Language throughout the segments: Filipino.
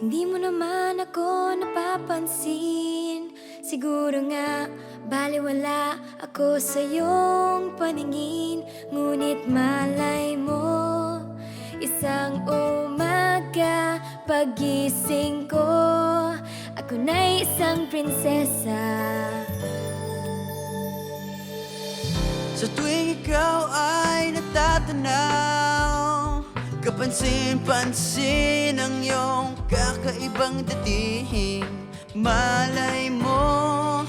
Hindi mo naman ako napapansin. Siguro nga baliwala ako sa iyong paningin. Ngunit malay mo, isang umaga pagising ko, ako na'y isang prinsesa. Sa tuwing ikaw ay natatanaw, kapansin-pansin ang iyong kakaibang dating. Malay mo,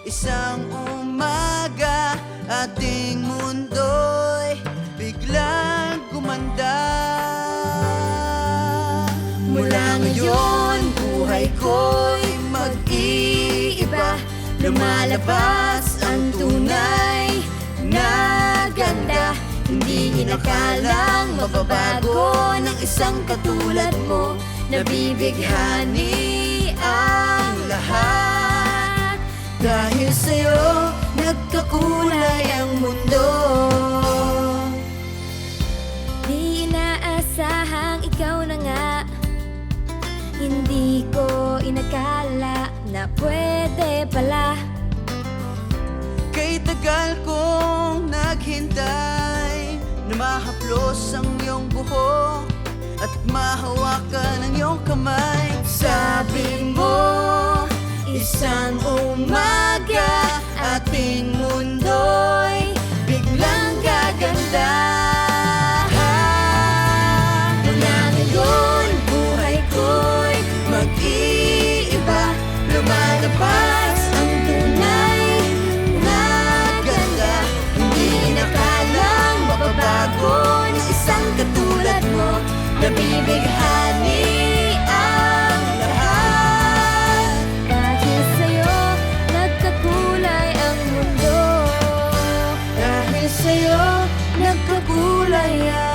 isang umaga ating mundo'y biglang gumanda. Mula ngayon, buhay ko'y mag-iiba. Lumalabas ang tunay na ganda. Hindi inakalang mababago ng isang katulad mo. Nabibighani ang lahat. Dahil sa'yo, nagkakulay ang mundo. Di inaasahang ikaw na nga. Hindi ko inakala na pwede pala. Kay tagal kong naghintay na mahaplos ang iyong buhok at mahawakan ang iyong kamay. Sabi mo, isang umaga ating mundo'y biglang gaganda. Mula ngayon, buhay ko'y mag-iiba. Lumalabas ang tunay na ganda. Hindi inakalang mababago ng isang katulad mo. Nabibighani ang lahat. Dahil sa'yo, nagkakulay ang mundo. Dahil sa'yo, nagkakulay ang